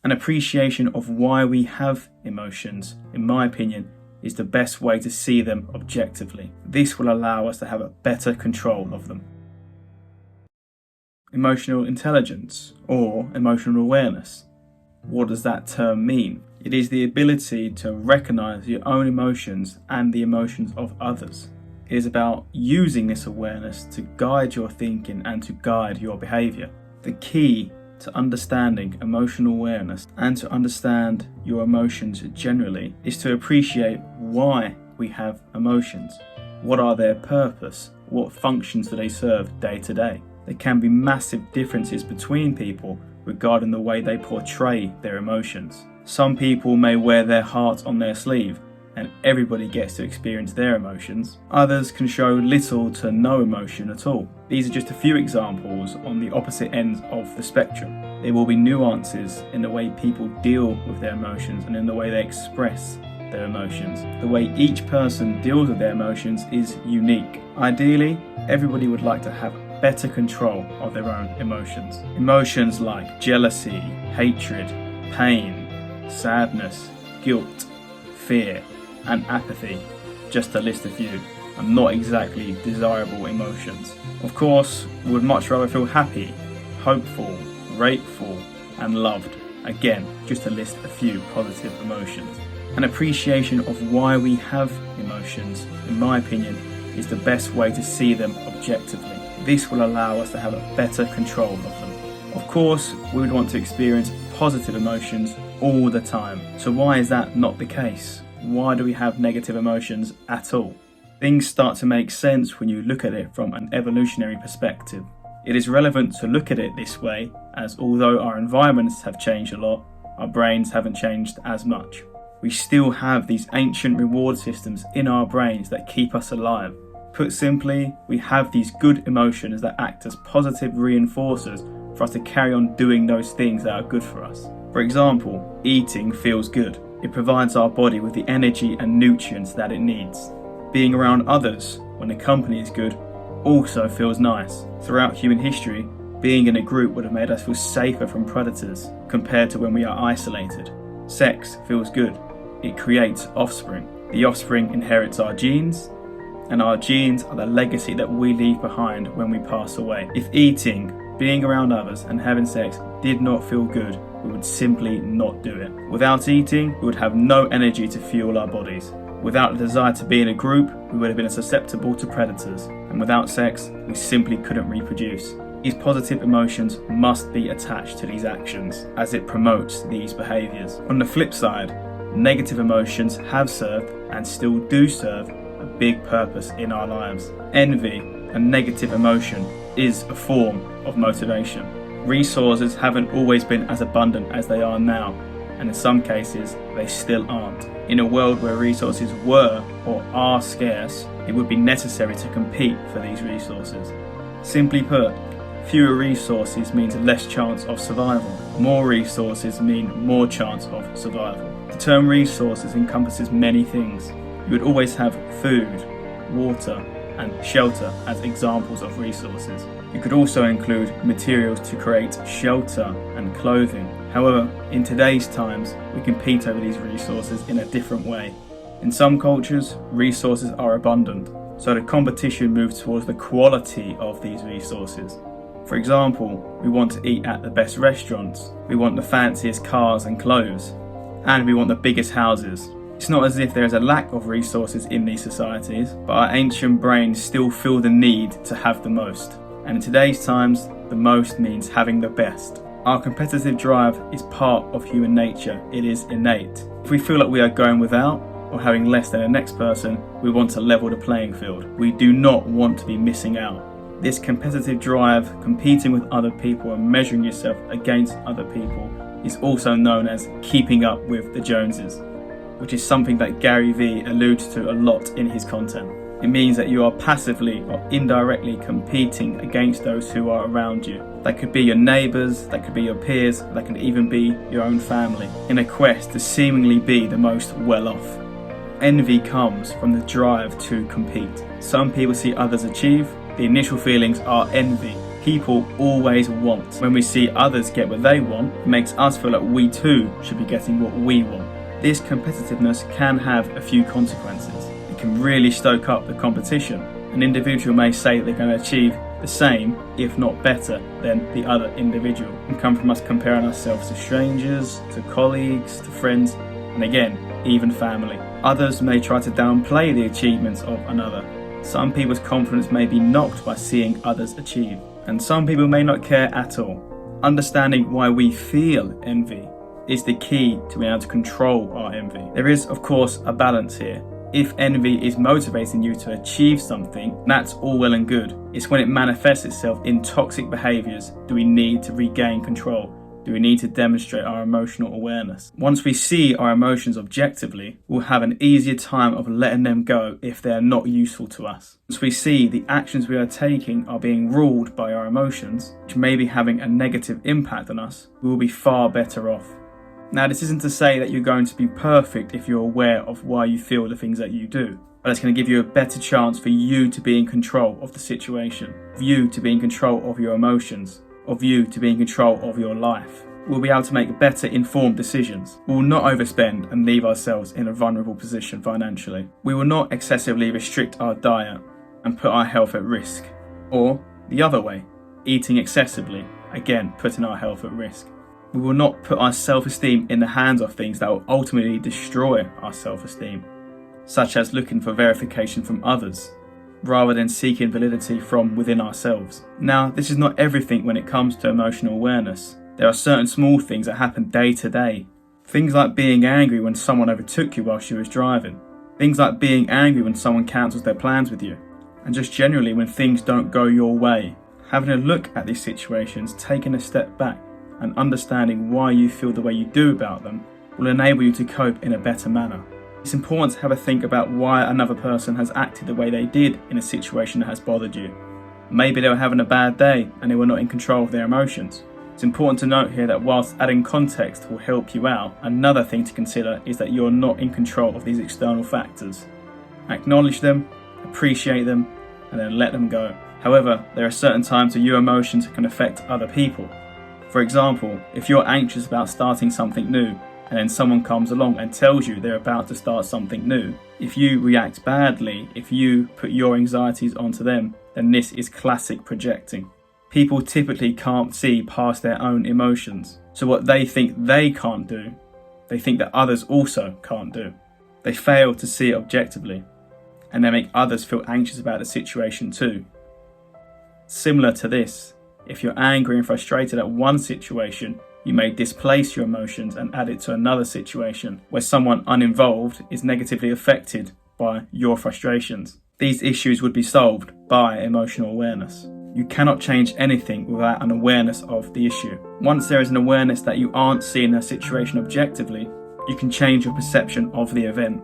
An appreciation of why we have emotions, in my opinion, is the best way to see them objectively. This will allow us to have a better control of them. Emotional intelligence or emotional awareness. What does that term mean? It is the ability to recognize your own emotions and the emotions of others. It is about using this awareness to guide your thinking and to guide your behavior. The key to understanding emotional awareness and to understand your emotions generally is to appreciate why we have emotions. What are their purpose? What functions do they serve day to day? There can be massive differences between people regarding the way they portray their emotions. Some people may wear their heart on their sleeve and everybody gets to experience their emotions. Others can show little to no emotion at all. These are just a few examples on the opposite ends of the spectrum. There will be nuances in the way people deal with their emotions and in the way they express their emotions. The way each person deals with their emotions is unique. Ideally, everybody would like to have better control of their own emotions. Emotions like jealousy, hatred, pain, sadness, guilt, fear, and apathy, just to list a few, are not exactly desirable emotions. Of course, we would much rather feel happy, hopeful, grateful, and loved. Again, just to list a few positive emotions. An appreciation of why we have emotions, in my opinion, is the best way to see them objectively. This will allow us to have a better control of them. Of course, we would want to experience positive emotions all the time. So why is that not the case? Why do we have negative emotions at all? Things start to make sense when you look at it from an evolutionary perspective. It is relevant to look at it this way, as although our environments have changed a lot, our brains haven't changed as much. We still have these ancient reward systems in our brains that keep us alive. Put simply, we have these good emotions that act as positive reinforcers for us to carry on doing those things that are good for us. For example, eating feels good. It provides our body with the energy and nutrients that it needs. Being around others when the company is good also feels nice. Throughout human history, being in a group would have made us feel safer from predators compared to when we are isolated. Sex feels good. It creates offspring. The offspring inherits our genes, and our genes are the legacy that we leave behind when we pass away. If eating, being around others, and having sex did not feel good, we would simply not do it. Without eating, we would have no energy to fuel our bodies. Without the desire to be in a group, we would have been susceptible to predators. And without sex, we simply couldn't reproduce. These positive emotions must be attached to these actions, as it promotes these behaviours. On the flip side, negative emotions have served, and still do serve, a big purpose in our lives. Envy, a negative emotion, is a form of motivation. Resources haven't always been as abundant as they are now, and in some cases, they still aren't. In a world where resources were or are scarce, it would be necessary to compete for these resources. Simply put, fewer resources means less chance of survival. More resources mean more chance of survival. The term resources encompasses many things. You would always have food, water, and shelter as examples of resources. You could also include materials to create shelter and clothing. However, in today's times, we compete over these resources in a different way. In some cultures, resources are abundant, so the competition moves towards the quality of these resources. For example, we want to eat at the best restaurants, we want the fanciest cars and clothes, and we want the biggest houses. It's not as if there is a lack of resources in these societies, but our ancient brains still feel the need to have the most. And in today's times, the most means having the best. Our competitive drive is part of human nature. It is innate. If we feel like we are going without or having less than the next person, we want to level the playing field. We do not want to be missing out. This competitive drive, competing with other people and measuring yourself against other people, is also known as keeping up with the Joneses, which is something that Gary Vee alludes to a lot in his content. It means that you are passively or indirectly competing against those who are around you. That could be your neighbours, that could be your peers, that could even be your own family, in a quest to seemingly be the most well off. Envy comes from the drive to compete. Some people see others achieve. The initial feelings are envy, People always want. When we see others get what they want, it makes us feel like we too should be getting what we want. This competitiveness can have a few consequences. It can really stoke up the competition. An individual may say they're going to achieve the same, if not better, than the other individual. It can come from us comparing ourselves to strangers, to colleagues, to friends, and again, even family. Others may try to downplay the achievements of another. Some people's confidence may be knocked by seeing others achieve, and some people may not care at all. Understanding why we feel envy is the key to being able to control our envy. There is, of course, a balance here. If envy is motivating you to achieve something, that's all well and good. It's when it manifests itself in toxic behaviours do we need to regain control. Do we need to demonstrate our emotional awareness? Once we see our emotions objectively, we'll have an easier time of letting them go if they're not useful to us. Once we see the actions we are taking are being ruled by our emotions, which may be having a negative impact on us, we will be far better off. Now, this isn't to say that you're going to be perfect if you're aware of why you feel the things that you do, but it's going to give you a better chance for you to be in control of the situation, for you to be in control of your emotions, of you to be in control of your life. We'll be able to make better informed decisions. We will not overspend and leave ourselves in a vulnerable position financially. We will not excessively restrict our diet and put our health at risk. Or the other way, eating excessively, again putting our health at risk. We will not put our self-esteem in the hands of things that will ultimately destroy our self-esteem, such as looking for verification from others, rather than seeking validity from within ourselves. Now, this is not everything when it comes to emotional awareness. There are certain small things that happen day to day. Things like being angry when someone overtook you while she was driving. Things like being angry when someone cancels their plans with you. And just generally when things don't go your way. Having a look at these situations, taking a step back, and understanding why you feel the way you do about them will enable you to cope in a better manner. It's important to have a think about why another person has acted the way they did in a situation that has bothered you. Maybe they were having a bad day and they were not in control of their emotions. It's important to note here that whilst adding context will help you out, another thing to consider is that you're not in control of these external factors. Acknowledge them, appreciate them, and then let them go. However, there are certain times where your emotions can affect other people. For example, if you're anxious about starting something new, and then someone comes along and tells you they're about to start something new, if you react badly, if you put your anxieties onto them, then this is classic projecting. People typically can't see past their own emotions, so what they think they can't do, they think that others also can't do. They fail to see it objectively, and they make others feel anxious about the situation too. Similar to this, if you're angry and frustrated at one situation, you may displace your emotions and add it to another situation where someone uninvolved is negatively affected by your frustrations. These issues would be solved by emotional awareness. You cannot change anything without an awareness of the issue. Once there is an awareness that you aren't seeing a situation objectively, you can change your perception of the event.